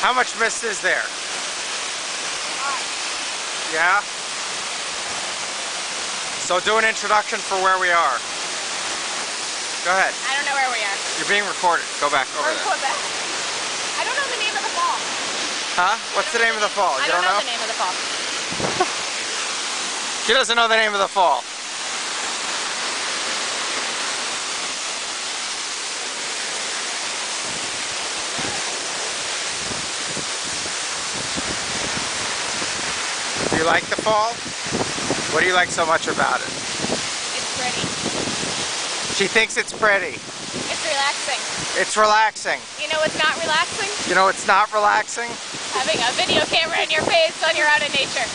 How much mist is there? Yeah? So do an introduction for where we are. Go ahead. I don't know where we are. You're being recorded. Go back over We're in there. Quebec. I don't know the name of the fall. Huh? What's the name of the fall? I You don't know know? the name of the fall. She doesn't know the name of the fall. Do you like the fall? What do you like so much about it? It's pretty. She thinks it's pretty. It's relaxing. It's relaxing. You know what's not relaxing? You know it's not relaxing? Having a video camera in your face when you're out in nature.